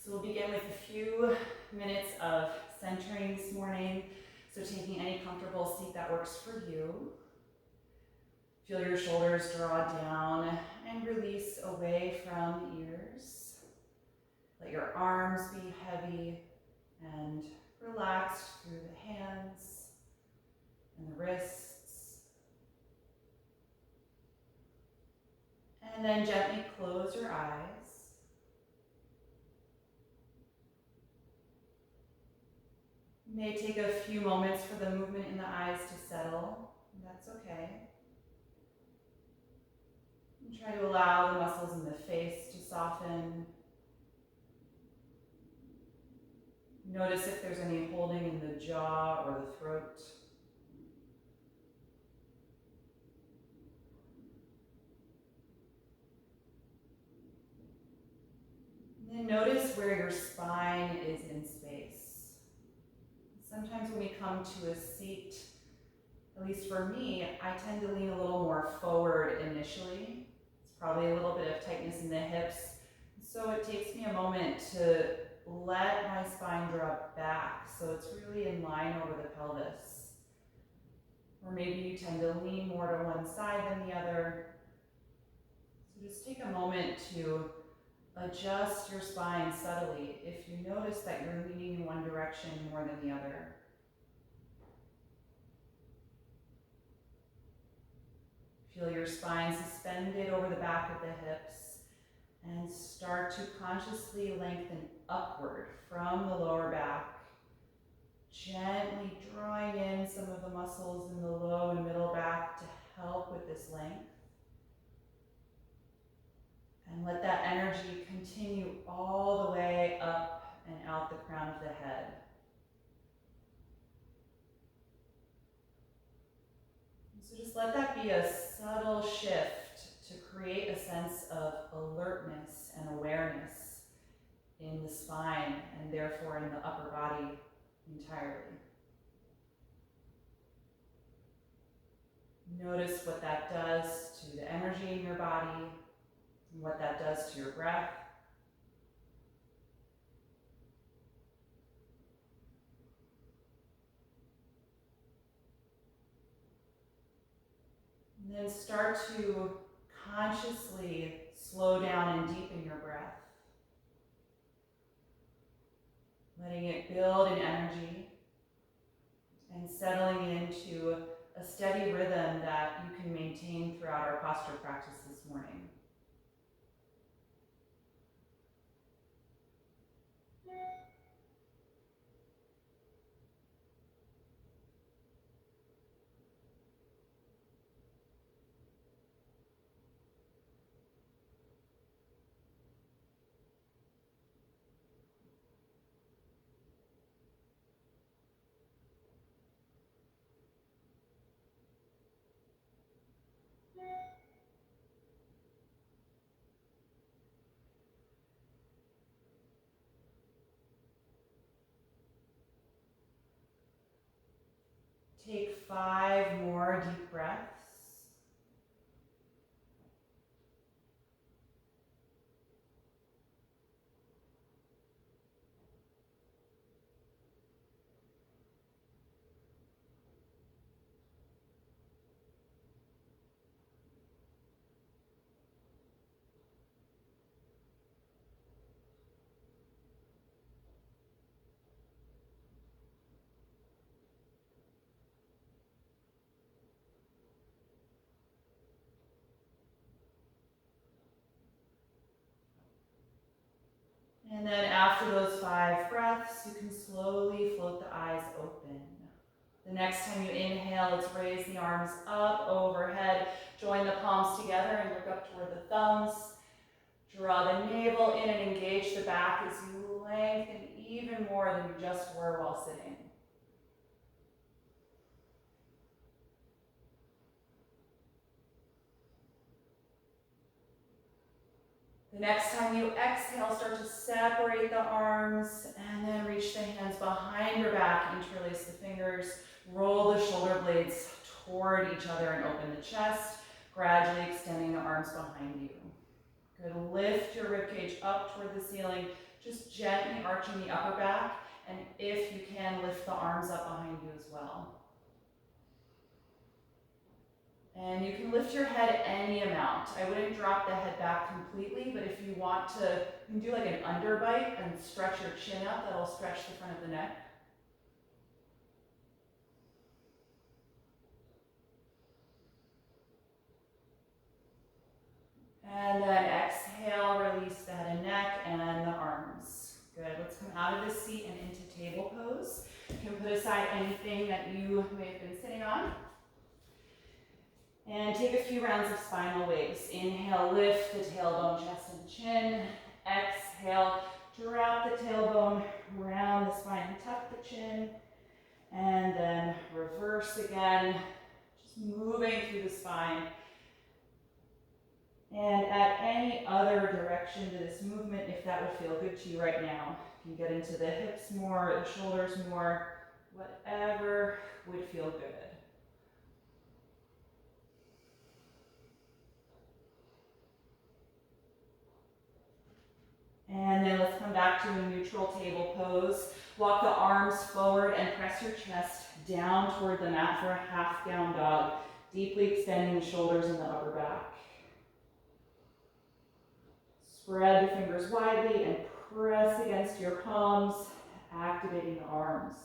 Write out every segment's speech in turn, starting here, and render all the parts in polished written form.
So we'll begin with a few minutes of centering this morning. So taking any comfortable seat that works for you. Feel your shoulders draw down and release away from the ears. Let your arms be heavy and relaxed through the hands and the wrists. And then gently close your eyes. You may take a few moments for the movement in the eyes to settle, and that's okay. And try to allow the muscles in the face to soften. Notice if there's any holding in the jaw or the throat. And then notice where your spine is in space. Sometimes when we come to a seat, at least for me, I tend to lean a little more forward initially. It's probably a little bit of tightness in the hips. So it takes me a moment to let my spine drop back so it's really in line over the pelvis. Or maybe you tend to lean more to one side than the other. So just take a moment to adjust your spine subtly if you notice that you're leaning in one direction more than the other. Feel your spine suspended over the back of the hips and start to consciously lengthen upward from the lower back, gently drawing in some of the muscles in the low and middle back to help with this length. And let that energy continue all the way up and out the crown of the head. So just let that be a subtle shift to create a sense of alertness and awareness in the spine and therefore in the upper body entirely. Notice what that does to the energy in your body and what that does to your breath. And then start to consciously slow down and deepen your breath. Letting it build in energy and settling into a steady rhythm that you can maintain throughout our posture practice this morning. Take 5 more deep breaths. And then after those 5 breaths, you can slowly float the eyes open. The next time you inhale, let's raise the arms up overhead. Join the palms together and look up toward the thumbs. Draw the navel in and engage the back as you lengthen even more than you just were while sitting. The next time you exhale, start to separate the arms and then reach the hands behind your back, interlace the fingers, roll the shoulder blades toward each other and open the chest, gradually extending the arms behind you. Good, lift your ribcage up toward the ceiling, just gently arching the upper back, and if you can, lift the arms up behind you as well. And you can lift your head any amount. I wouldn't drop the head back completely, but if you want to, you can do like an underbite and stretch your chin up. That'll stretch the front of the neck. And then exhale, release the head and neck and the arms. Good, let's come out of this seat and into table pose. You can put aside anything that you may have been sitting on. And take a few rounds of spinal waves. Inhale, lift the tailbone, chest and chin. Exhale, drop the tailbone, round the spine and tuck the chin. And then reverse again, just moving through the spine. And add any other direction to this movement if that would feel good to you right now. You can get into the hips more, the shoulders more, whatever would feel good. And then let's come back to a neutral table pose. Walk the arms forward and press your chest down toward the mat for a half down dog, deeply extending the shoulders and the upper back. Spread the fingers widely and press against your palms, activating the arms.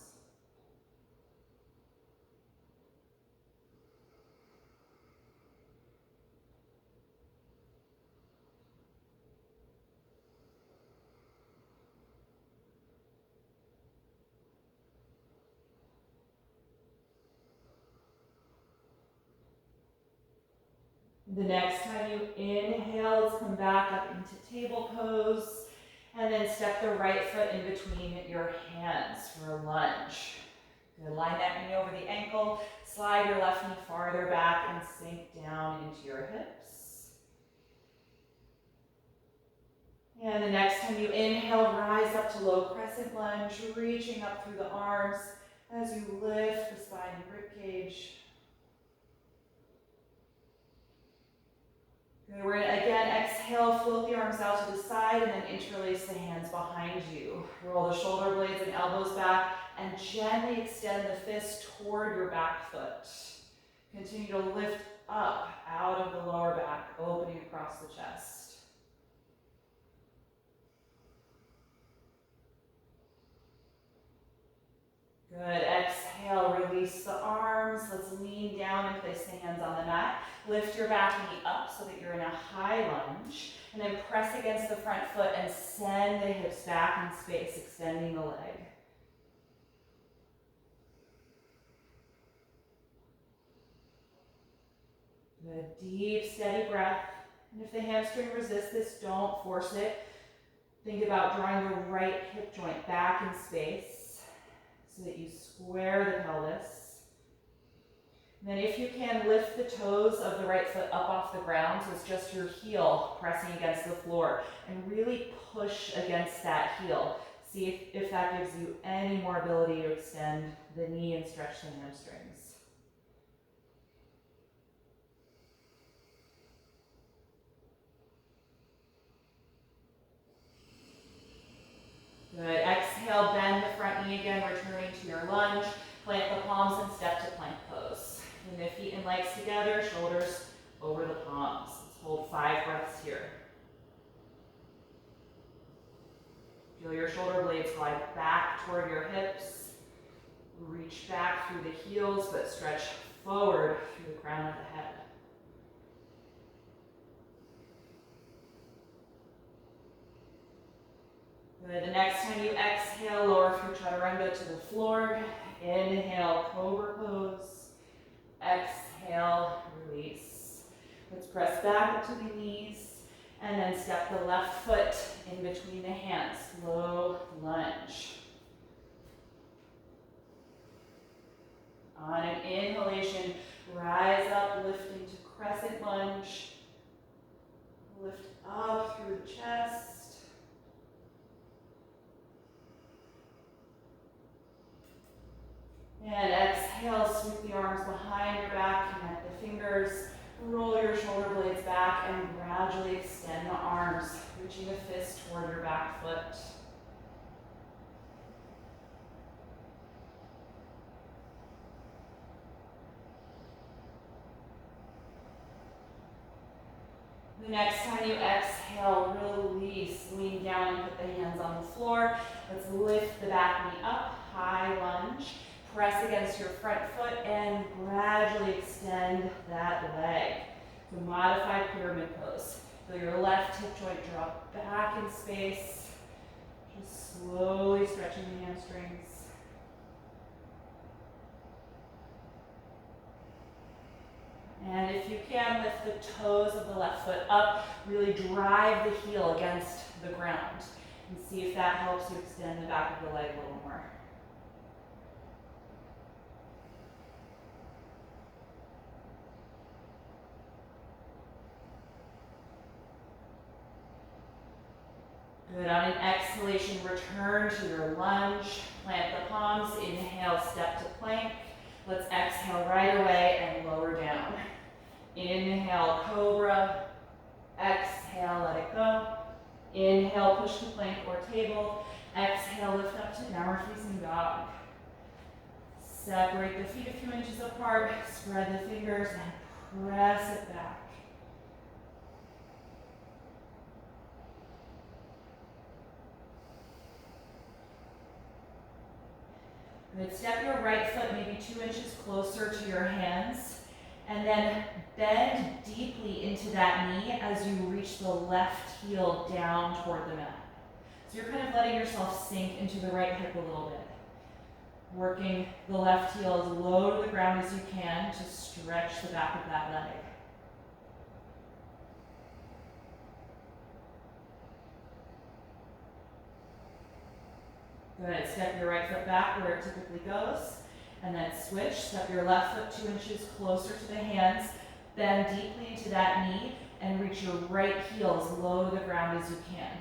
The next time you inhale, let's come back up into table pose, and then step the right foot in between your hands for a lunge. Good, line that knee over the ankle, slide your left knee farther back and sink down into your hips. And the next time you inhale, rise up to low crescent lunge, reaching up through the arms as you lift the spine and ribcage. Good. We're going to again exhale, float the arms out to the side, and then interlace the hands behind you. Roll the shoulder blades and elbows back, and gently extend the fist toward your back foot. Continue to lift up out of the lower back, opening across the chest. Good. Exhale, release the arms. Let's lean down and place the hands on the mat. Lift your back knee up so that you're in a high lunge. And then press against the front foot and send the hips back in space, extending the leg. Good. Deep, steady breath. And if the hamstring resists this, don't force it. Think about drawing the right hip joint back in space so that you square the pelvis. And then if you can, lift the toes of the right foot up off the ground so it's just your heel pressing against the floor, and really push against that heel. See if that gives you any more ability to extend the knee and stretch the hamstrings. Good. Exhale, bend the front knee again, returning to your lunge. Plant the palms and step to plank pose. Bring the feet and legs together, shoulders over the palms. Let's hold 5 breaths here. Feel your shoulder blades glide back toward your hips. Reach back through the heels, but stretch forward through the crown of the head. Good. The next time you exhale, lower through chaturanga to the floor. Inhale, cobra pose. Exhale, release. Let's press back up to the knees and then step the left foot in between the hands. Low lunge. On an inhalation, rise up, lifting to crescent lunge. Lift up through the chest. And exhale, sweep the arms behind your back, connect the fingers, roll your shoulder blades back, and round gradually extend the arms, reaching a fist toward your back foot. The next time you exhale, release, lean down and put the hands on the floor. Let's lift the back knee up, high lunge. Press against your front foot and gradually extend that leg. So modified pyramid pose. Feel your left hip joint drop back in space. Just slowly stretching the hamstrings. And if you can, lift the toes of the left foot up. Really drive the heel against the ground. And see if that helps you extend the back of the leg a little more. Good, on an exhalation, return to your lunge. Plant the palms, inhale, step to plank. Let's exhale right away and lower down. Inhale, cobra. Exhale, let it go. Inhale, push to plank or table. Exhale, lift up to downward facing dog. Separate the feet a few inches apart. Spread the fingers and press it back. Good. Step your right foot maybe 2 inches closer to your hands, and then bend deeply into that knee as you reach the left heel down toward the mat. So you're kind of letting yourself sink into the right hip a little bit. Working the left heel as low to the ground as you can to stretch the back of that leg. Good, step your right foot back where it typically goes, and then switch. Step your left foot 2 inches closer to the hands, bend deeply into that knee, and reach your right heel as low to the ground as you can.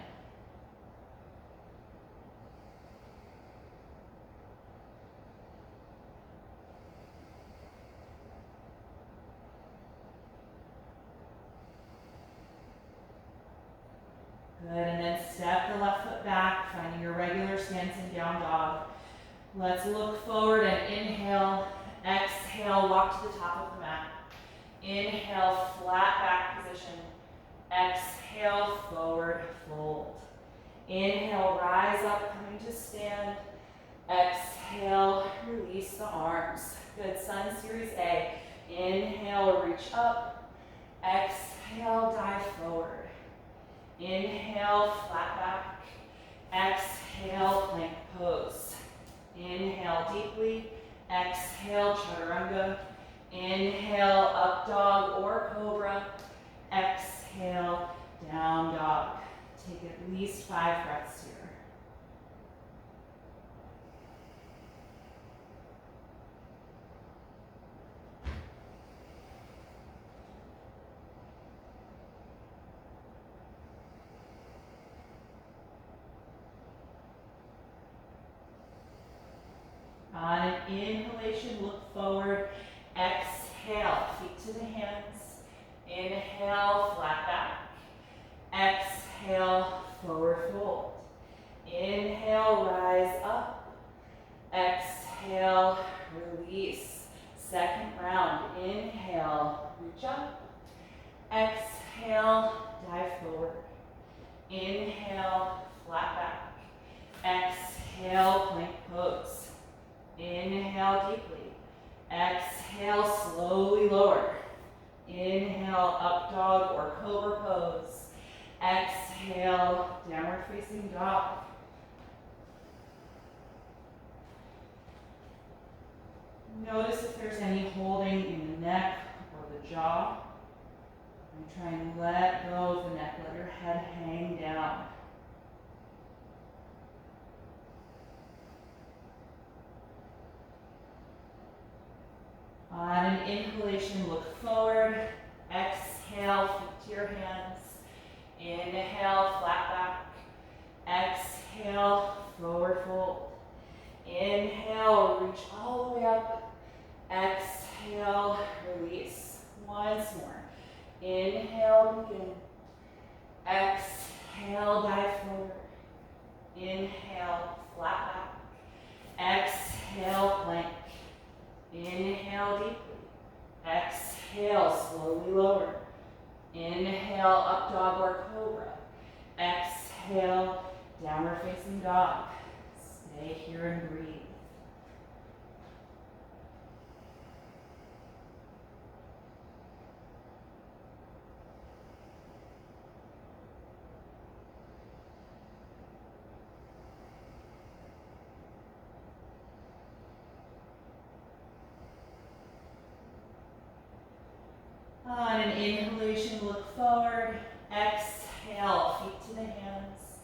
Good, and then step the left foot back, finding your regular stance in down dog. Let's look forward and inhale, exhale, walk to the top of the mat. Inhale, flat back position. Exhale, forward fold. Inhale, rise up, coming to stand. Exhale, release the arms. Good, Sun Series A. Inhale, reach up. Exhale, dive forward. Inhale, flat back. Exhale, plank pose. Inhale deeply. Exhale, chaturanga. Inhale, up dog or cobra. Exhale, down dog. Take at least 5 breaths here. On an inhalation, look forward. Exhale, feet to the hands. Inhale, flat back. Exhale, forward fold. Inhale, rise up. Exhale, release. Second round. Inhale, reach up. Exhale, dive forward. Inhale, flat back. Exhale, plank pose. Inhale deeply. Exhale, slowly lower. Inhale, up dog or cobra pose. Exhale, downward facing dog. Notice if there's any holding in the neck or the jaw. And try and let go of the neck. Let your head hang down. On an inhalation, look forward. Exhale, feet to your hands. Inhale, flat back. Exhale, forward fold. Inhale, reach all the way up. Exhale, release. Once more. Inhale, begin. Exhale, dive forward. Inhale, flat back. Exhale, plank. Inhale deeply. Exhale, slowly lower. Inhale, up dog or cobra. Exhale, downward facing dog. Stay here and breathe. On an inhalation, look forward. Exhale, feet to the hands.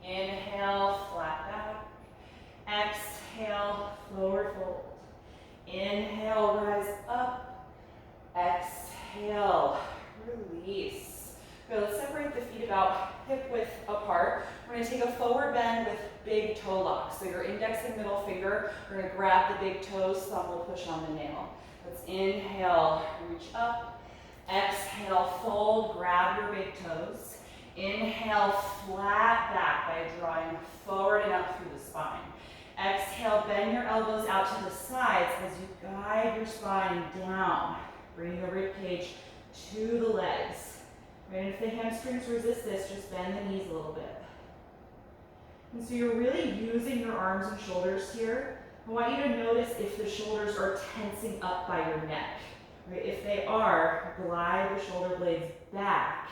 Inhale, flat back. Exhale, forward fold. Inhale, rise up. Exhale, release. Good, let's separate the feet about hip width apart. We're gonna take a forward bend with big toe locks. So your index and middle finger, we're gonna grab the big toes, thumb will push on the nail. Let's inhale, reach up. Exhale, fold, grab your big toes. Inhale, flat back by drawing forward and up through the spine. Exhale, bend your elbows out to the sides as you guide your spine down. Bring the rib cage to the legs. Right, and if the hamstrings resist this, just bend the knees a little bit. And so you're really using your arms and shoulders here. I want you to notice if the shoulders are tensing up by your neck. Right? If they are, glide the shoulder blades back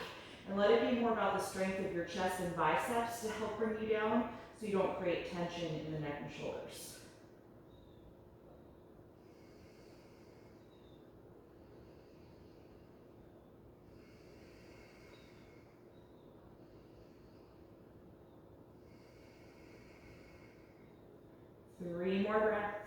and let it be more about the strength of your chest and biceps to help bring you down so you don't create tension in the neck and shoulders. Three more breaths.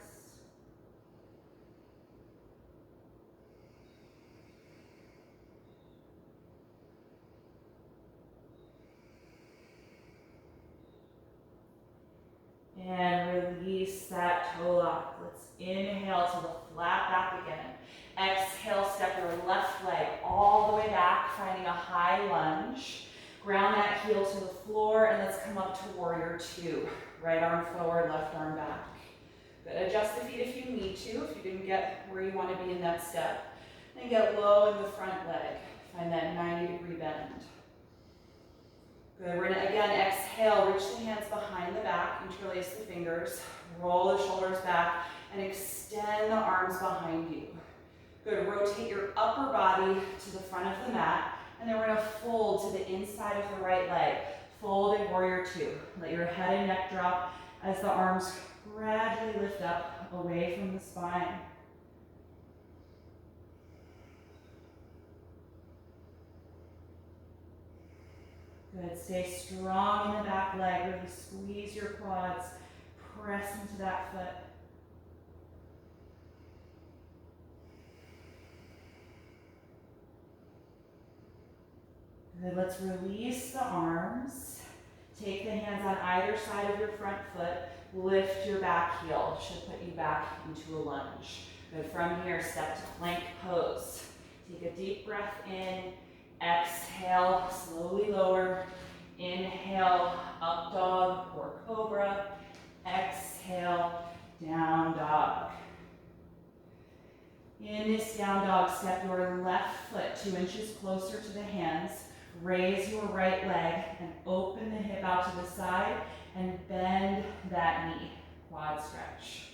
And release that toe lock. Let's inhale to the flat back again. Exhale, step your left leg all the way back, finding a high lunge. Ground that heel to the floor, and let's come up to warrior two. Right arm forward, left arm back. Good. Adjust the feet if you need to, if you didn't get where you want to be in that step. Then get low in the front leg. Find that 90-degree bend. Good, we're gonna again exhale, reach the hands behind the back, interlace the fingers, roll the shoulders back, and extend the arms behind you. Good, rotate your upper body to the front of the mat, and then we're gonna fold to the inside of the right leg. Fold in warrior two. Let your head and neck drop as the arms gradually lift up away from the spine. Good, stay strong in the back leg, really squeeze your quads, press into that foot. Good, let's release the arms. Take the hands on either side of your front foot, lift your back heel, should put you back into a lunge. Good, from here, step to plank pose. Take a deep breath in. Exhale, slowly lower. Inhale, up dog or cobra. Exhale, down dog. In this down dog, step your left foot 2 inches closer to the hands. Raise your right leg and open the hip out to the side and bend that knee. Quad stretch.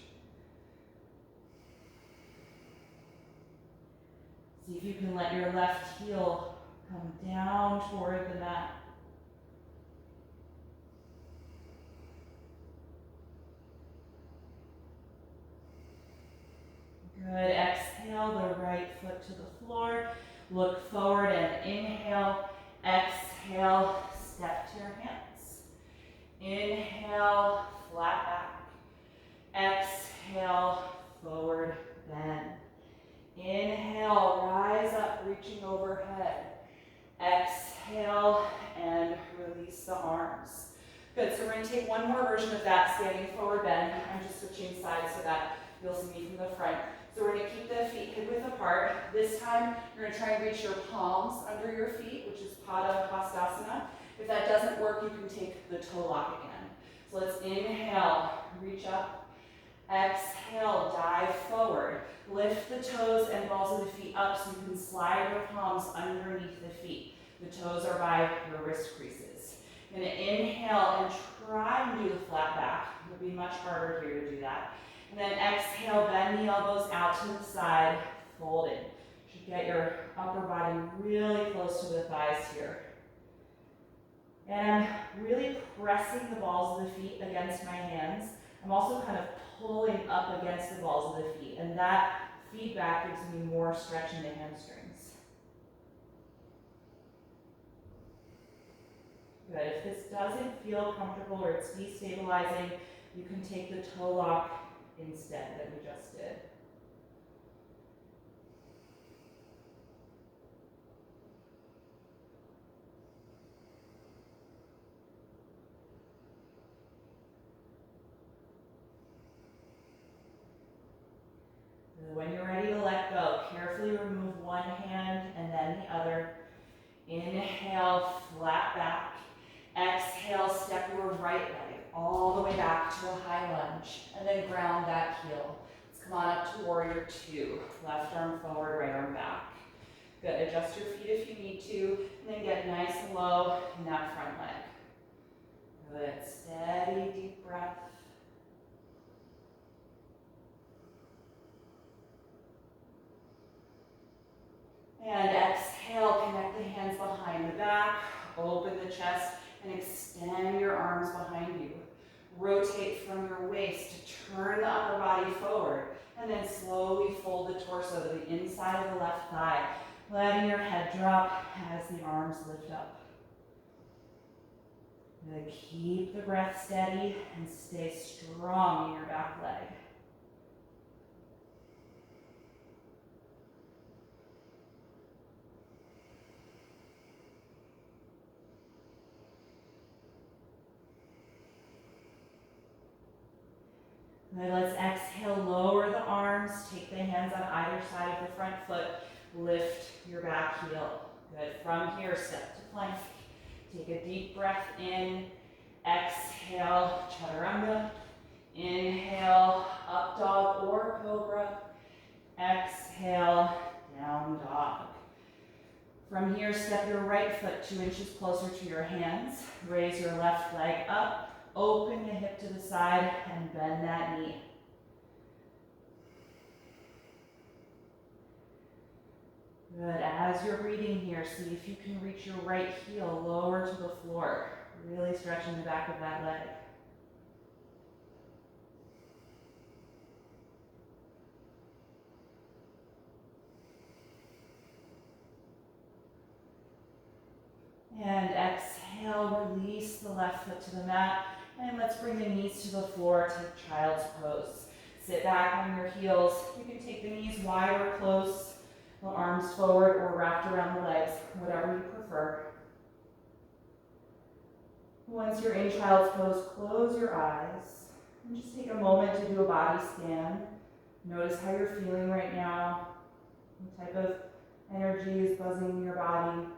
See if you can let your left heel come down toward the mat. Good. Exhale the right foot to the floor. Look forward and inhale. Exhale, step to your hands. Inhale, flat back. Exhale, forward bend. Inhale, rise up, reaching overhead. Exhale, and release the arms. Good, so we're going to take one more version of that standing forward bend. I'm just switching sides so that you'll see me from the front. So we're gonna keep the feet hip width apart. This time, you're gonna try and reach your palms under your feet, which is Pada Hastasana. If that doesn't work, you can take the toe lock again. So let's inhale, reach up. Exhale, dive forward. Lift the toes and balls of the feet up so you can slide your palms underneath the feet. The toes are by your wrist creases. You're gonna inhale and try and do the flat back. It'll be much harder here to do that. And then exhale, bend the elbows out to the side, fold it. You should get your upper body really close to the thighs here. And I'm really pressing the balls of the feet against my hands. I'm also kind of pulling up against the balls of the feet, and that feedback gives me more stretch in the hamstrings. Good. If this doesn't feel comfortable or it's destabilizing, you can take the toe lock instead that we just did. When you're ready to let go, carefully remove one hand and then the other. Inhale, flat back. Exhale, step your right leg all the way back to a high lunge, and then ground that heel. Let's come on up to warrior two. Left arm forward, right arm back. Good, adjust your feet if you need to, and then get nice and low in that front leg. Good, steady, deep breath. And exhale, connect the hands behind the back, open the chest, and extend your arms behind you. Rotate from your waist to turn the upper body forward, and then slowly fold the torso to the inside of the left thigh, letting your head drop as the arms lift up. Then keep the breath steady and stay strong in your back leg. Then let's exhale, lower the arms, take the hands on either side of the front foot, lift your back heel. Good, from here, step to plank. Take a deep breath in, exhale, chaturanga. Inhale, up dog or cobra. Exhale, down dog. From here, step your right foot 2 inches closer to your hands. Raise your left leg up. Open the hip to the side and bend that knee. Good, as you're breathing here, see if you can reach your right heel lower to the floor. Really stretching the back of that leg. And exhale, release the left foot to the mat. And let's bring the knees to the floor, take child's pose. Sit back on your heels. You can take the knees wide or close, the arms forward or wrapped around the legs, whatever you prefer. Once you're in child's pose, close your eyes. And just take a moment to do a body scan. Notice how you're feeling right now. What type of energy is buzzing in your body.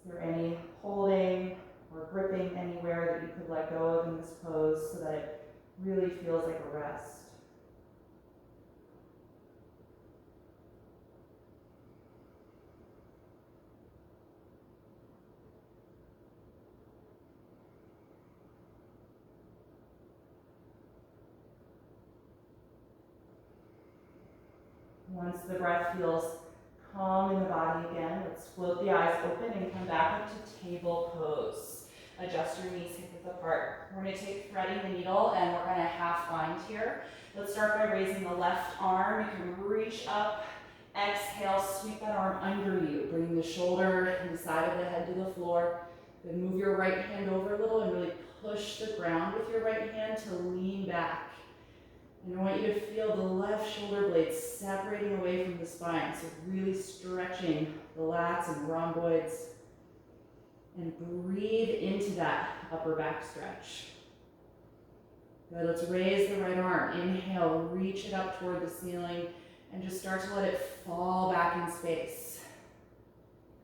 Is there any holding or gripping anywhere that you could let go of in this pose so that it really feels like a rest? Once the breath feels calm in the body again, let's float the eyes open and come back up to table pose. Adjust your knees hip width apart. We're going to take threading the needle and we're going to half bind here. Let's start by raising the left arm. You can reach up, exhale, sweep that arm under you. Bring the shoulder and the side of the head to the floor. Then move your right hand over a little and really push the ground with your right hand to lean back. And I want you to feel the left shoulder blades separating away from the spine. So really stretching the lats and rhomboids. And breathe into that upper back stretch. Good, let's raise the right arm. Inhale, reach it up toward the ceiling and just start to let it fall back in space.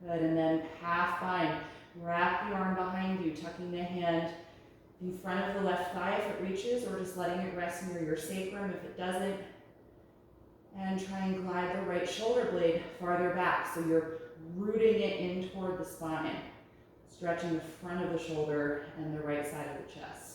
Good, and then half bind. Wrap the arm behind you, tucking the hand in front of the left thigh if it reaches, or just letting it rest near your sacrum if it doesn't. And try and glide the right shoulder blade farther back so you're rooting it in toward the spine, stretching the front of the shoulder and the right side of the chest.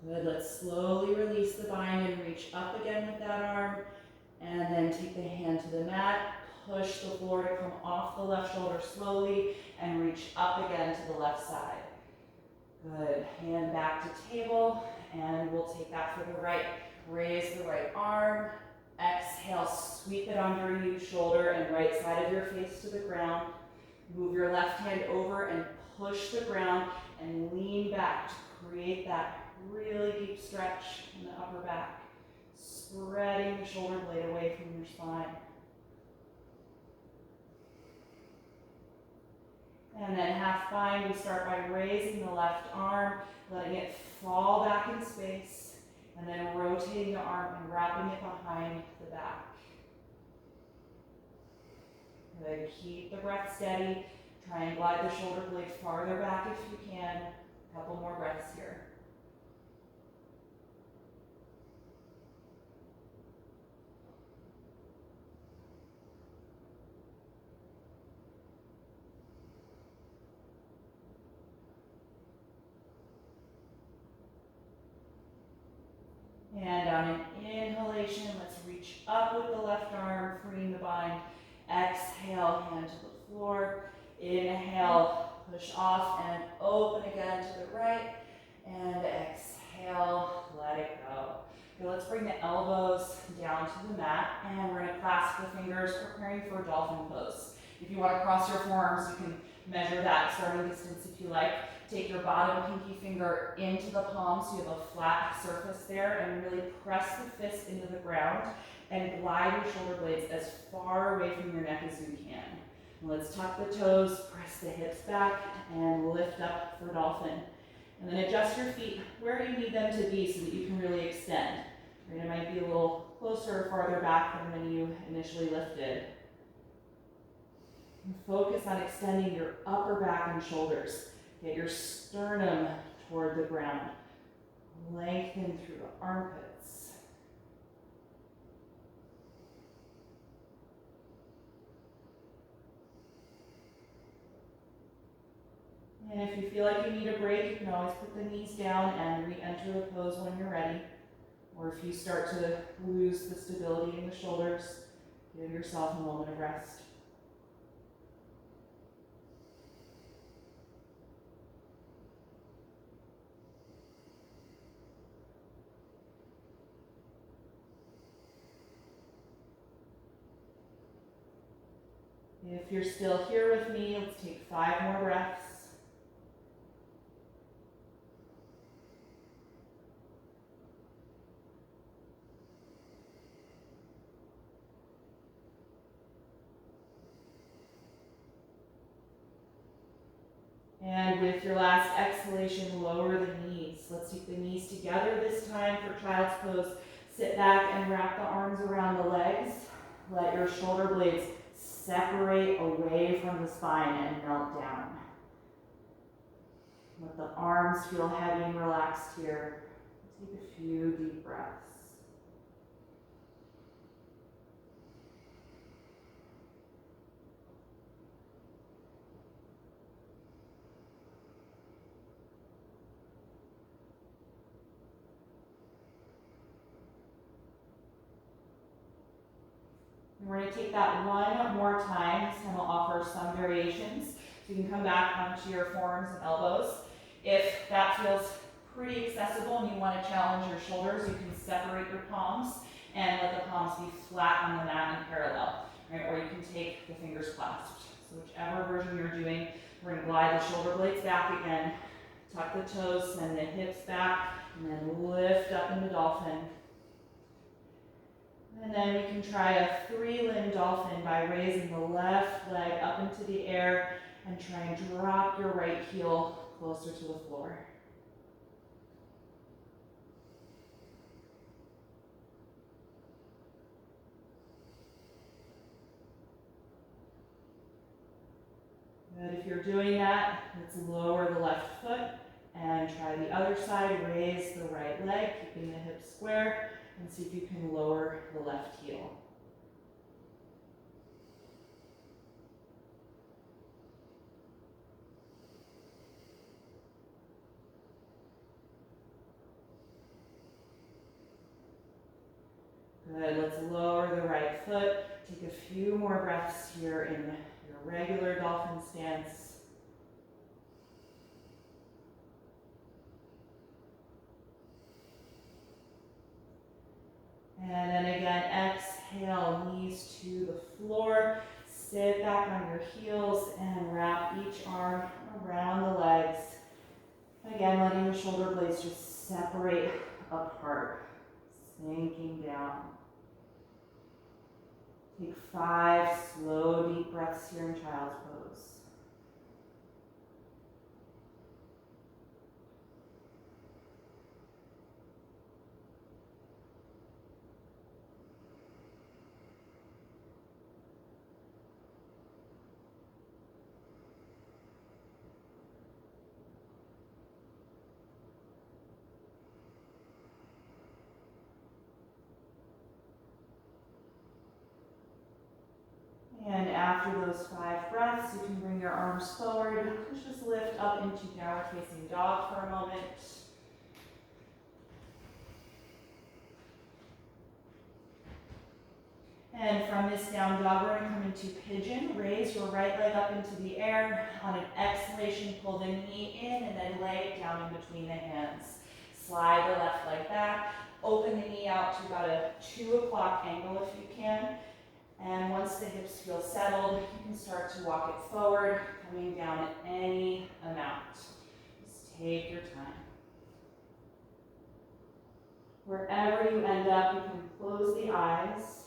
Good, let's slowly release the bind and reach up again with that arm. And then take the hand to the mat, push the floor to come off the left shoulder slowly, and reach up again to the left side. Good, hand back to table, and we'll take that for the right. Raise the right arm, exhale, sweep it under you, shoulder and right side of your face to the ground. Move your left hand over and push the ground and lean back to create that really deep stretch in the upper back, spreading the shoulder blade away from your spine. And then half bind, we start by raising the left arm, letting it fall back in space, and then rotating the arm and wrapping it behind the back. Good, keep the breath steady. Try and glide the shoulder blade farther back if you can. A couple more breaths here. And on an inhalation, let's reach up with the left arm, freeing the bind. Exhale, hand to the floor. Inhale, push off and open again to the right. And exhale, let it go. Okay, let's bring the elbows down to the mat, and we're going to clasp the fingers, preparing for dolphin pose. If you want to cross your forearms, you can measure that starting distance if you like. Take your bottom pinky finger into the palm so you have a flat surface there, and really press the fist into the ground and glide your shoulder blades as far away from your neck as you can. And let's tuck the toes, press the hips back, and lift up for dolphin. And then adjust your feet where you need them to be so that you can really extend. Right, it might be a little closer or farther back than when you initially lifted. And focus on extending your upper back and shoulders. Get your sternum toward the ground. Lengthen through the armpits. And if you feel like you need a break, you can always put the knees down and re-enter the pose when you're ready. Or if you start to lose the stability in the shoulders, give yourself a moment of rest. If you're still here with me, let's take 5 more breaths. And with your last exhalation, lower the knees. Let's take the knees together this time for child's pose. Sit back and wrap the arms around the legs. Let your shoulder blades separate away from the spine and melt down. Let the arms feel heavy and relaxed here. Take a few deep breaths. We're going to take that one more time. This time I'll offer some variations. So you can come back onto your forearms and elbows. If that feels pretty accessible and you want to challenge your shoulders, you can separate your palms and let the palms be flat on the mat and parallel. Right? Or you can take the fingers clasped. So whichever version you're doing, we're going to glide the shoulder blades back again. Tuck the toes, send the hips back, and then lift up into dolphin. And then we can try a 3-limb dolphin by raising the left leg up into the air and try and drop your right heel closer to the floor. Good. If you're doing that, let's lower the left foot and try the other side. Raise the right leg, keeping the hips square, and see if you can lower the left heel. Good. Let's lower the right foot. Take a few more breaths here in your regular dolphin stance. And then again, exhale, knees to the floor. Sit back on your heels and wrap each arm around the legs. Again, letting the shoulder blades just separate apart, sinking down. Take 5 slow, deep breaths here in child's pose. And after those 5 breaths, you can bring your arms forward. Just lift up into downward facing dog for a moment. And from this down dog, we're going to come into pigeon. Raise your right leg up into the air. On an exhalation, pull the knee in and then lay it down in between the hands. Slide the left leg back. Open the knee out to about a 2 o'clock angle if you can. And once the hips feel settled, you can start to walk it forward, coming down at any amount. Just take your time. Wherever you end up, you can close the eyes.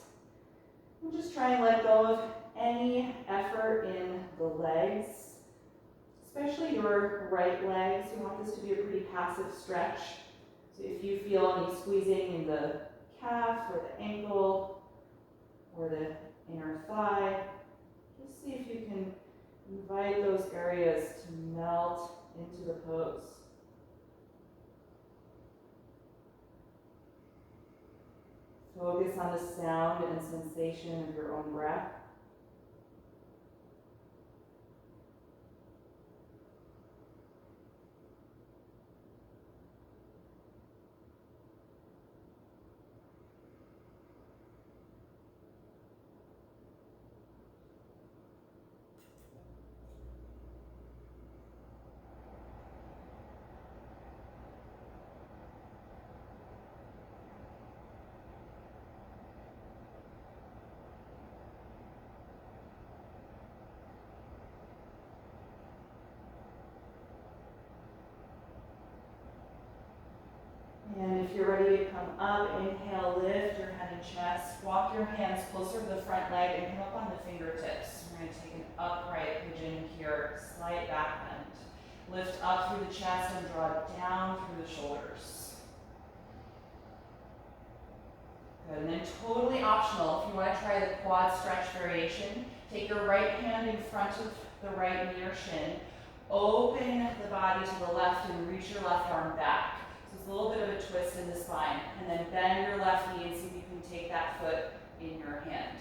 And just try and let go of any effort in the legs, especially your right legs. You want this to be a pretty passive stretch. So if you feel any squeezing in the calf or the ankle, or the inner thigh, just see if you can invite those areas to melt into the pose. Focus on the sound and sensation of your own breath. And if you're ready to come up, inhale, lift your head and chest. Walk your hands closer to the front leg and come up on the fingertips. We're going to take an upright pigeon here, slight back bend. Lift up through the chest and draw down through the shoulders. Good, and then totally optional, if you want to try the quad stretch variation, take your right hand in front of the right knee or shin, open the body to the left and reach your left arm back. It's a little bit of a twist in the spine, and then bend your left knee and see if you can take that foot in your hand.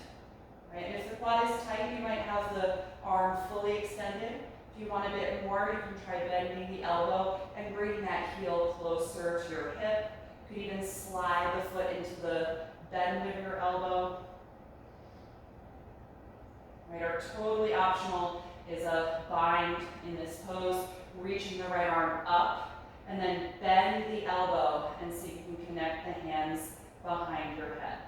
Right? And if the quad is tight, you might have the arm fully extended. If you want a bit more, you can try bending the elbow and bringing that heel closer to your hip. You could even slide the foot into the bend of your elbow. Right? Or totally optional is a bind in this pose, reaching the right arm up. And then bend the elbow and see if you can connect the hands behind your head.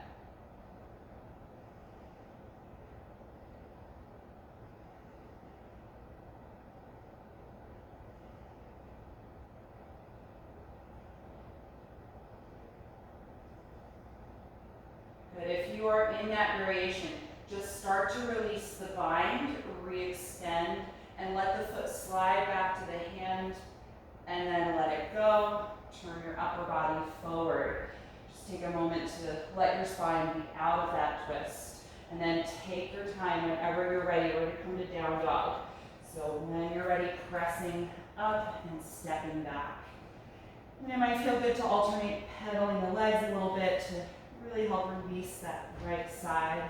Good. If you are in that variation, just start to release the bind, re-extend, and let the foot slide back to the hand, and then let it go. Turn your upper body forward. Just take a moment to let your spine be out of that twist. And then take your time whenever you're ready. We're going to come to down dog. So when you're ready, pressing up and stepping back. And it might feel good to alternate pedaling the legs a little bit to really help release that right side.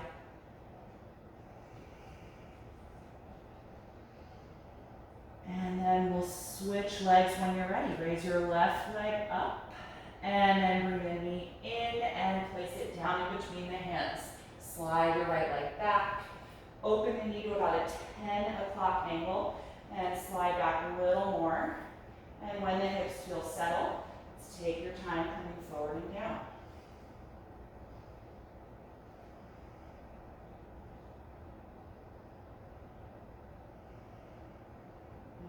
And then we'll switch legs when you're ready. Raise your left leg up and then bring the knee in and place it down in between the hands. Slide your right leg back. Open the knee to about a 10 o'clock angle and slide back a little more. And when the hips feel settled, let's take your time coming forward and down.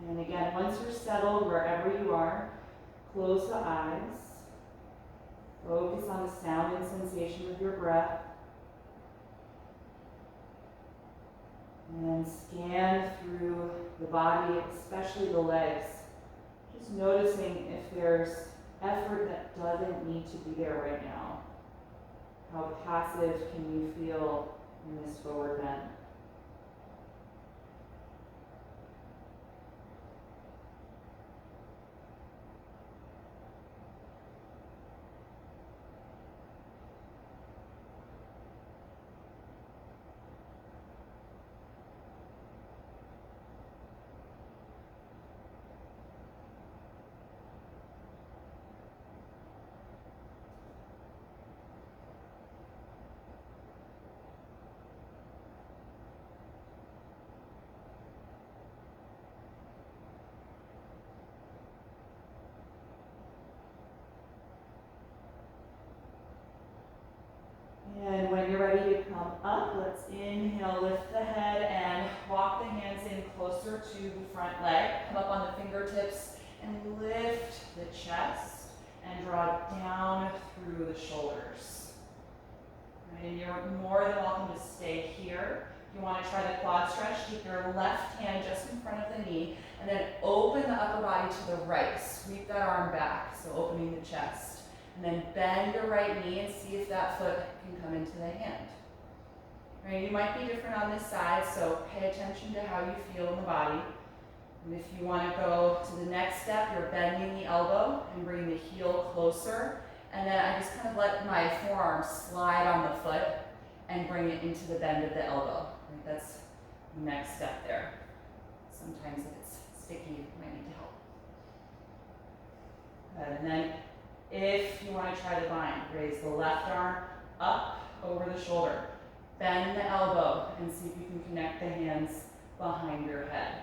And again, once you're settled wherever you are, close the eyes. Focus on the sound and sensation of your breath. And then scan through the body, especially the legs. Just noticing if there's effort that doesn't need to be there right now. How passive can you feel in this forward bend? And when you're ready to come up, let's inhale, lift the head and walk the hands in closer to the front leg. Come up on the fingertips and lift the chest and draw down through the shoulders. Right, and you're more than welcome to stay here. If you want to try the quad stretch, take your left hand just in front of the knee and then open the upper body to the right. Sweep that arm back, so opening the chest. And then bend your right knee and see if that foot can come into the hand. Right, you might be different on this side, so pay attention to how you feel in the body. And if you want to go to the next step, you're bending the elbow and bring the heel closer. And then I just kind of let my forearm slide on the foot and bring it into the bend of the elbow. Right, that's the next step there. Sometimes if it's sticky, you might need to help. Good. And then if you want to try the bind, raise the left arm up over the shoulder. Bend the elbow and see if you can connect the hands behind your head.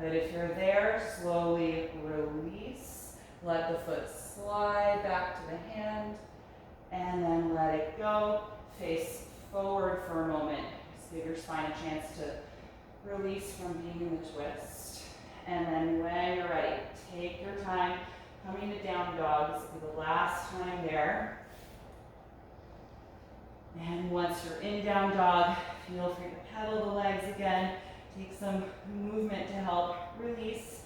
Good. If you're there, slowly release. Let the foot slide back to the hand and then let it go. Face forward for a moment. Just give your spine a chance to release from being in the twist. And then when you're ready, take your time coming to down dog. This will be the last time there. And once you're in down dog, feel free to pedal the legs again. Take some movement to help release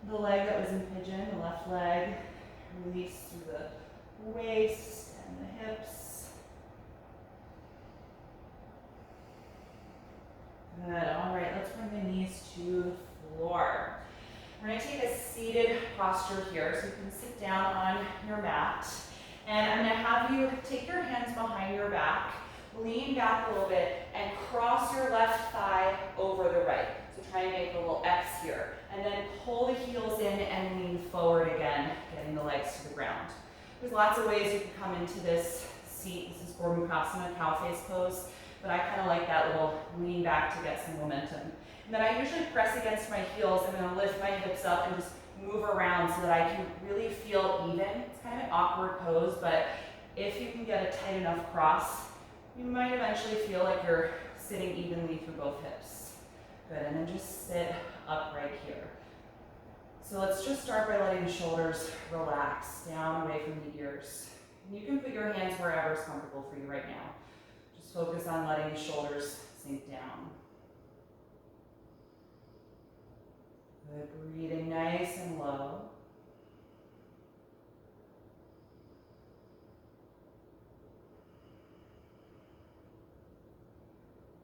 the leg that was in pigeon, the left leg. Release through the waist and the hips. Good. All right, let's bring the knees to the floor. We're going to take a seated posture here, so you can sit down on your mat. And I'm going to have you take your hands behind your back, lean back a little bit, and cross your left thigh over the right. So try and make a little X here. And then pull the heels in and lean forward again, getting the legs to the ground. There's lots of ways you can come into this seat. This is Gormukhasana, cow face pose, but I kind of like that little lean back to get some momentum. And then I usually press against my heels. I'm going to lift my hips up and just move around so that I can really feel even. It's kind of an awkward pose, but if you can get a tight enough cross, You might eventually feel like you're sitting evenly through both hips. Good, and then just sit upright here. So let's just start by letting the shoulders relax down away from the ears. And you can put your hands wherever is comfortable for you right now. Just focus on letting the shoulders sink down. Good, breathing nice and low.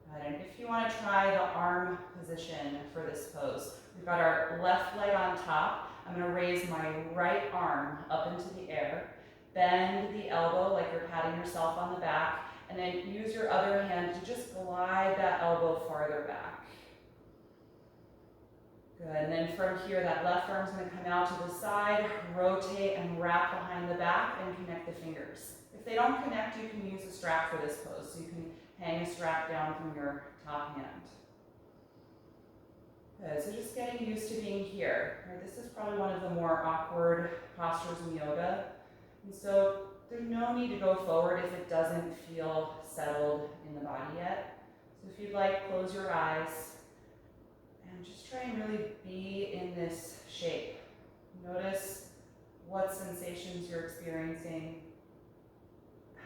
Good, and if you want to try the arm position for this pose, we've got our left leg on top. I'm going to raise my right arm up into the air, bend the elbow like you're patting yourself on the back, and then use your other hand to just glide that elbow farther back. Good, and then from here, that left arm's going to come out to the side, rotate and wrap behind the back and connect the fingers. If they don't connect, you can use a strap for this pose. So you can hang a strap down from your top hand. Good, so just getting used to being here. Right, this is probably one of the more awkward postures in yoga. And so there's no need to go forward if it doesn't feel settled in the body yet. So if you'd like, close your eyes and just try and really be in this shape. Notice what sensations you're experiencing,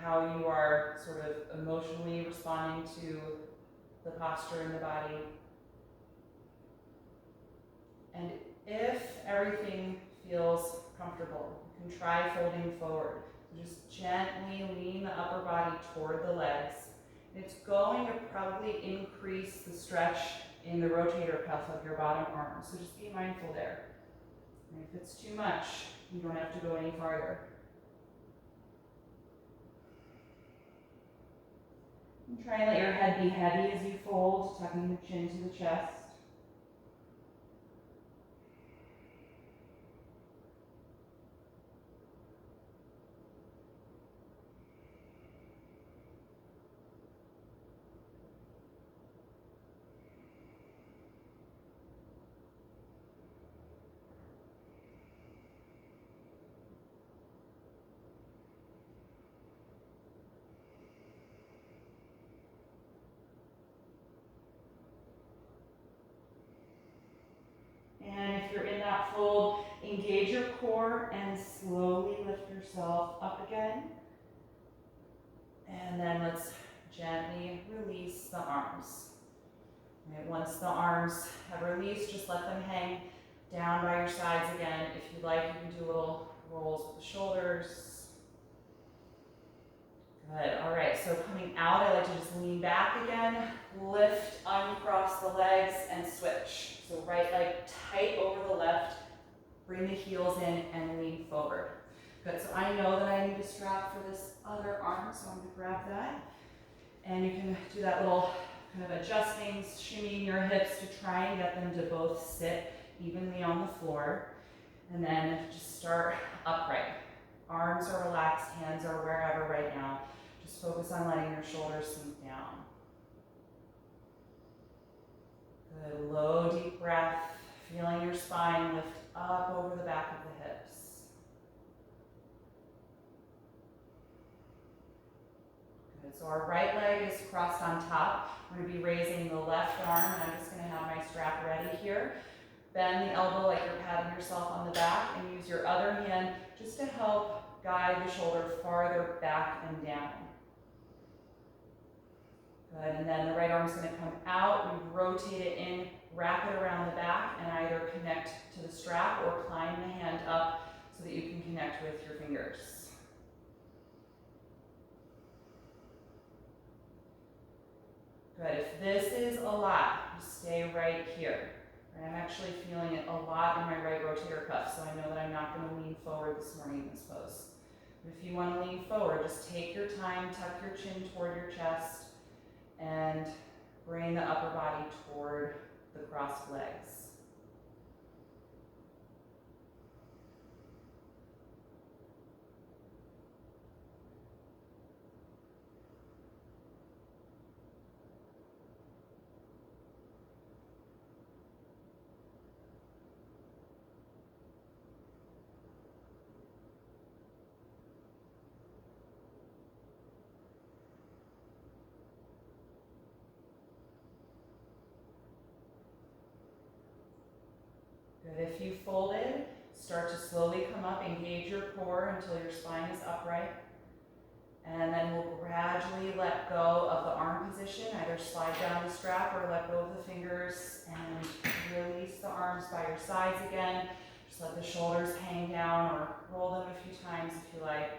how you are sort of emotionally responding to the posture in the body. And if everything feels comfortable, you can try folding forward. Just gently lean the upper body toward the legs. It's going to probably increase the stretch in the rotator cuff of your bottom arm. So just be mindful there. And if it's too much, you don't have to go any farther. And try and let your head be heavy as you fold, tucking the chin to the chest. And if you're in that fold, engage your core and slowly lift yourself up again. And then let's gently release the arms. Right, once the arms have released, just let them hang down by your sides again. If you'd like, you can do little rolls with the shoulders. Good, all right, so coming out, I like to just lean back again, lift, uncross the legs, and switch. So right leg tight over the left, bring the heels in and lean forward. Good, so I know that I need a strap for this other arm, so I'm gonna grab that. And you can do that little kind of adjusting, shimmying your hips to try and get them to both sit evenly on the floor. And then just start upright. Arms are relaxed, hands are wherever right now. Just focus on letting your shoulders sink down. Good, low, deep breath, feeling your spine lift up over the back of the hips. Good, so our right leg is crossed on top. We're going to be raising the left arm, and I'm just going to have my strap ready here. Bend the elbow like you're patting yourself on the back, and use your other hand just to help guide the shoulder farther back and down. Good, and then the right arm's going to come out. We rotate it in, wrap it around the back, and either connect to the strap or climb the hand up so that you can connect with your fingers. Good, if this is a lot, just stay right here. I'm actually feeling it a lot in my right rotator cuff, so I know that I'm not going to lean forward this morning in this pose. But if you want to lean forward, just take your time, tuck your chin toward your chest, and bring the upper body toward the crossed legs. If you folded, start to slowly come up, engage your core until your spine is upright. And then we'll gradually let go of the arm position, either slide down the strap or let go of the fingers and release the arms by your sides again. Just let the shoulders hang down or roll them a few times if you like.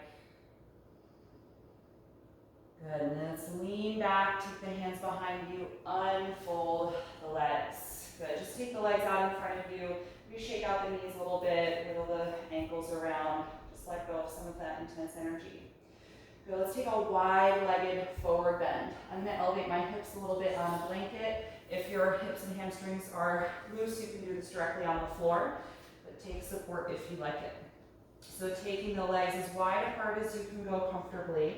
Good, and then let's lean back, take the hands behind you, unfold the legs. Good, just take the legs out in front of you. Maybe shake out the knees a little bit, wiggle the ankles around. Just let go of some of that intense energy. Good, let's take a wide-legged forward bend. I'm gonna elevate my hips a little bit on a blanket. If your hips and hamstrings are loose, you can do this directly on the floor, but take support if you like it. So taking the legs as wide apart as you can go comfortably.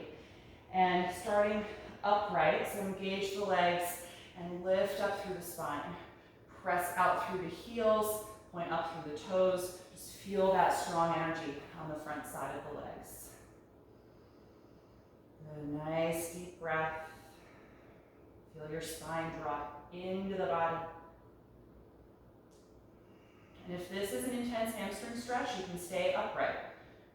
And starting upright, so engage the legs and lift up through the spine. Press out through the heels, point up through the toes. Just feel that strong energy on the front side of the legs. Good, nice deep breath. Feel your spine drop into the body. And if this is an intense hamstring stretch, you can stay upright.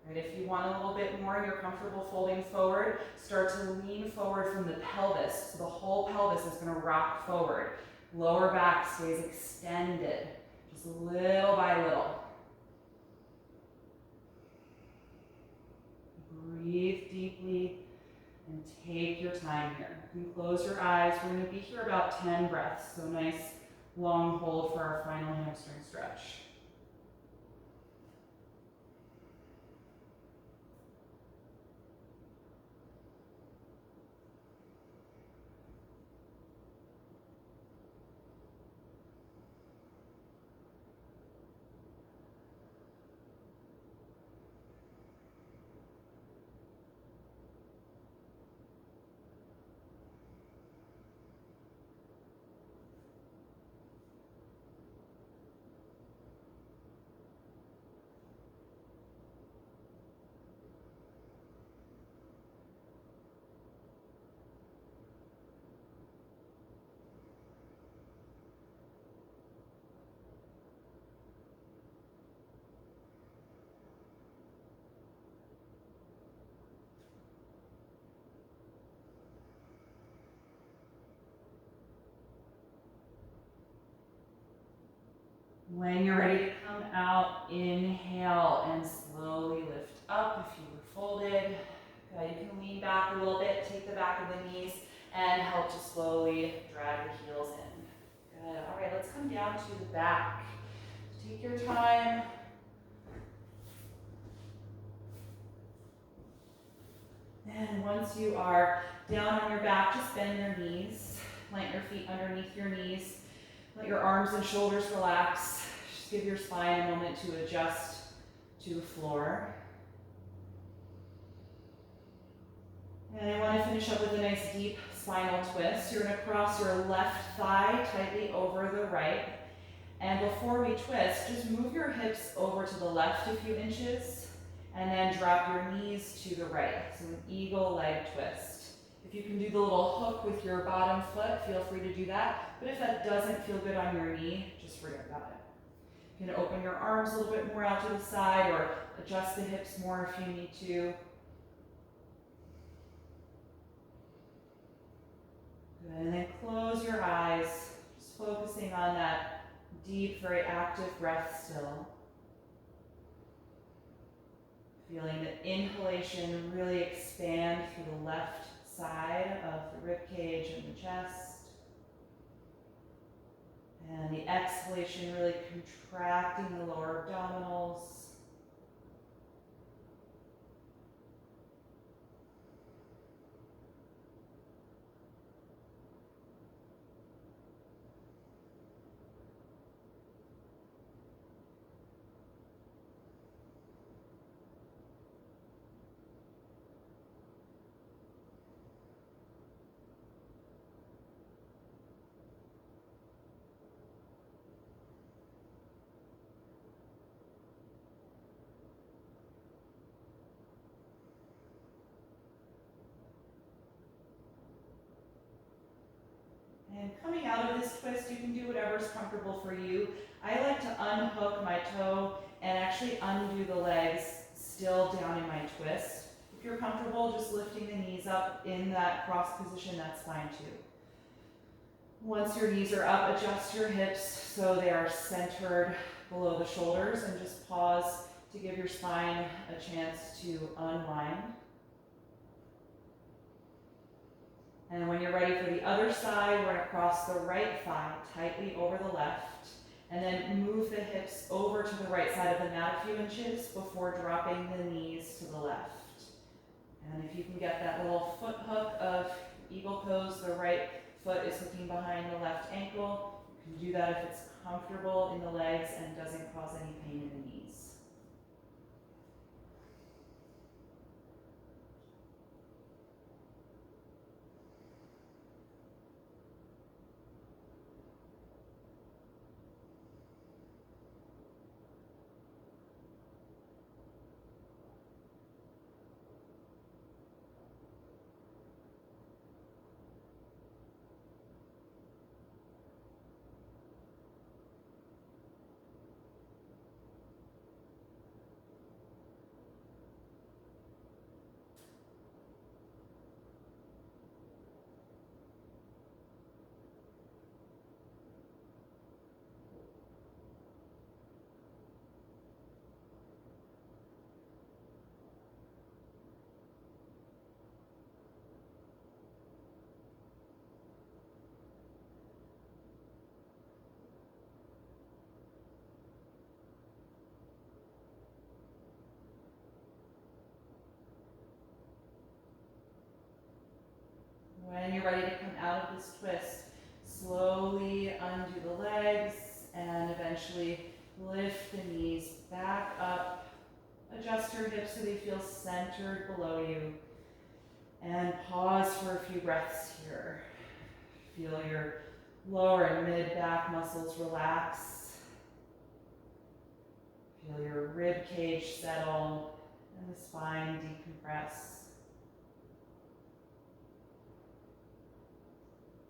Right, if you want a little bit more and you're comfortable folding forward, start to lean forward from the pelvis. So the whole pelvis is going to rock forward. Lower back stays extended, just little by little. Breathe deeply and take your time here. You can close your eyes. We're going to be here about 10 breaths, so nice long hold for our final hamstring stretch. When you're ready to come out, inhale and slowly lift up if you were folded. Good, you can lean back a little bit, take the back of the knees, and help to slowly drag the heels in. Good, all right, let's come down to the back. Take your time. And once you are down on your back, just bend your knees, plant your feet underneath your knees. Let your arms and shoulders relax. Just give your spine a moment to adjust to the floor. And I want to finish up with a nice deep spinal twist. You're going to cross your left thigh tightly over the right. And before we twist, just move your hips over to the left a few inches and then drop your knees to the right. So an eagle leg twist. If you can do the little hook with your bottom foot, feel free to do that. But if that doesn't feel good on your knee, just forget about it. You can open your arms a little bit more out to the side or adjust the hips more if you need to. Good, and then close your eyes, just focusing on that deep, very active breath still. Feeling the inhalation really expand through the left side of the rib cage and the chest. And the exhalation really contracting the lower abdominals. And coming out of this twist, you can do whatever's comfortable for you. I like to unhook my toe and actually undo the legs still down in my twist. If you're comfortable just lifting the knees up in that cross position, that's fine too. Once your knees are up, adjust your hips so they are centered below the shoulders, and just pause to give your spine a chance to unwind. And when you're ready for the other side, we're going to cross the right thigh tightly over the left, and then move the hips over to the right side of the mat a few inches before dropping the knees to the left. And if you can get that little foot hook of eagle pose, the right foot is hooking behind the left ankle. You can do that if it's comfortable in the legs and doesn't cause any pain in the knees. When you're ready to come out of this twist, slowly undo the legs and eventually lift the knees back up. Adjust your hips so they feel centered below you. And pause for a few breaths here. Feel your lower and mid back muscles relax. Feel your rib cage settle and the spine decompress.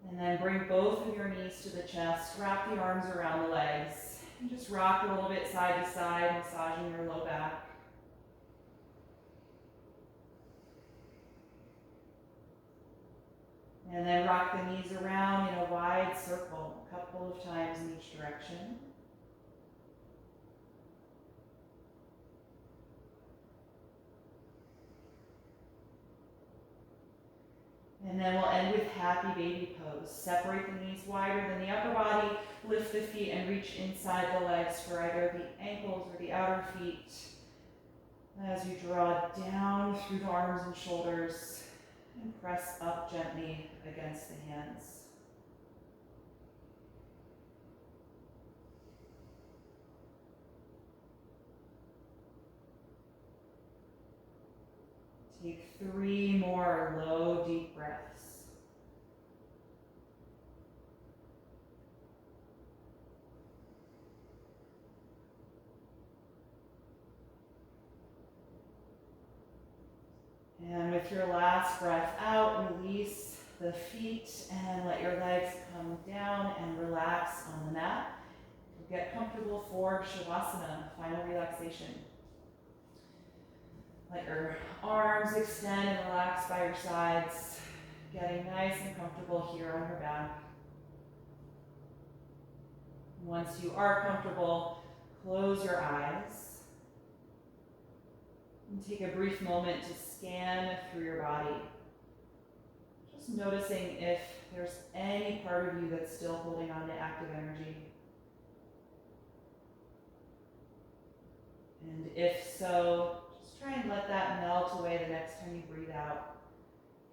And then bring both of your knees to the chest, wrap the arms around the legs, and just rock a little bit side to side, massaging your low back. And then rock the knees around in a wide circle, a couple of times in each direction. And then we'll end with happy baby pose. Separate the knees wider than the upper body, lift the feet and reach inside the legs for either the ankles or the outer feet. As you draw down through the arms and shoulders and press up gently against the hands. Take 3 more low, deep breaths. And with your last breath out, release the feet and let your legs come down and relax on the mat. Get comfortable for Shavasana, final relaxation. Let your arms extend and relax by your sides, getting nice and comfortable here on your back. Once you are comfortable, close your eyes and take a brief moment to scan through your body. Just noticing if there's any part of you that's still holding on to active energy. And if so, try and let that melt away the next time you breathe out,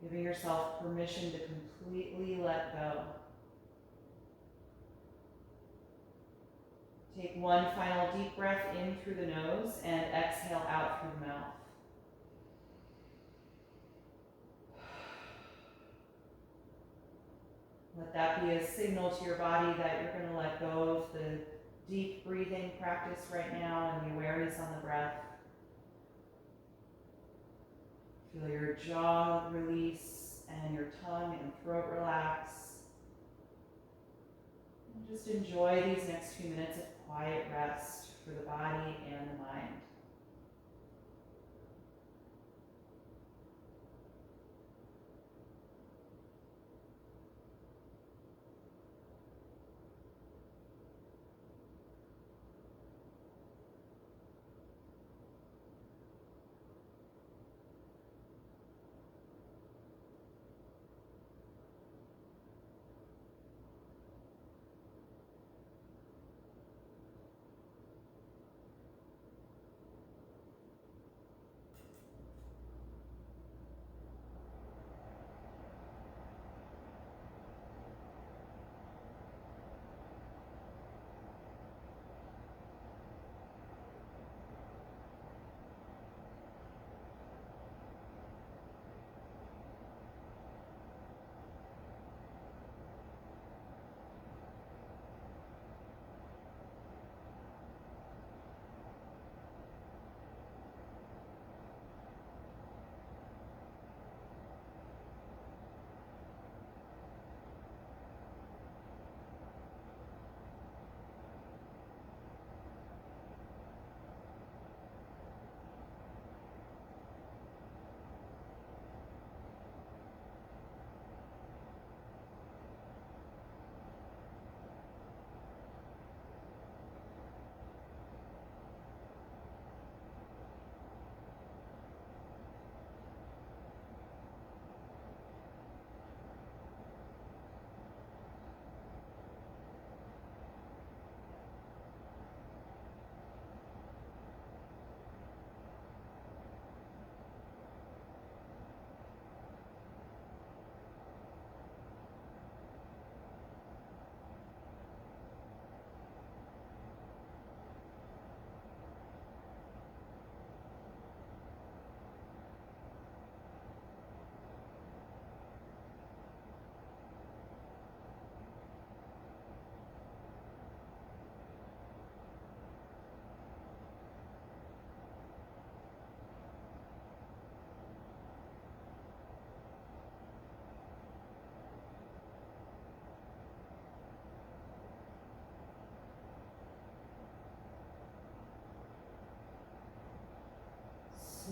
giving yourself permission to completely let go. Take one final deep breath in through the nose and exhale out through the mouth. Let that be a signal to your body that you're going to let go of the deep breathing practice right now and the awareness on the breath. Feel your jaw release and your tongue and throat relax. And Just enjoy these next few minutes of quiet rest for the body and the mind.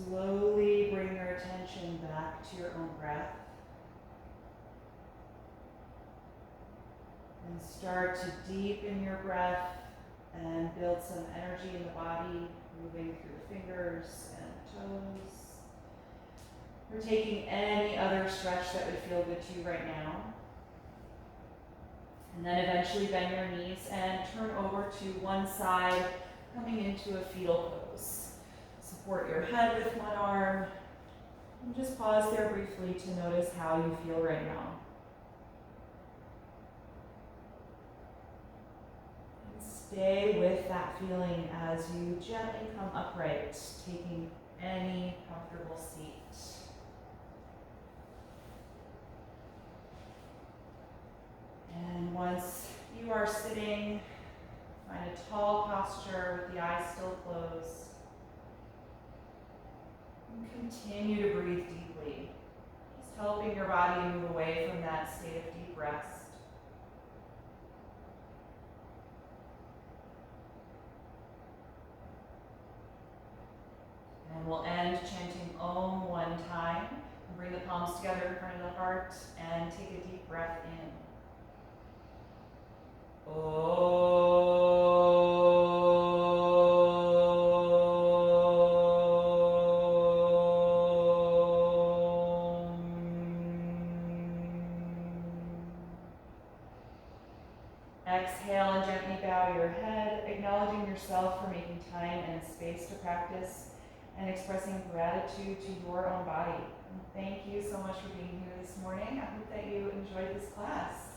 Slowly bring your attention back to your own breath. And start to deepen your breath and build some energy in the body, moving through the fingers and toes. We're taking any other stretch that would feel good to you right now. And then eventually bend your knees and turn over to one side, coming into a fetal pose. Support your head with one arm, and just pause there briefly to notice how you feel right now. And stay with that feeling as you gently come upright, taking any comfortable seat. And once you are sitting, find a tall posture with the eyes still closed. And continue to breathe deeply, just helping your body move away from that state of deep rest. And we'll end chanting Om one time. Bring the palms together in front of the heart and take a deep breath in. Exhale and gently bow your head, acknowledging yourself for making time and space to practice and expressing gratitude to your own body. And thank you so much for being here this morning. I hope that you enjoyed this class.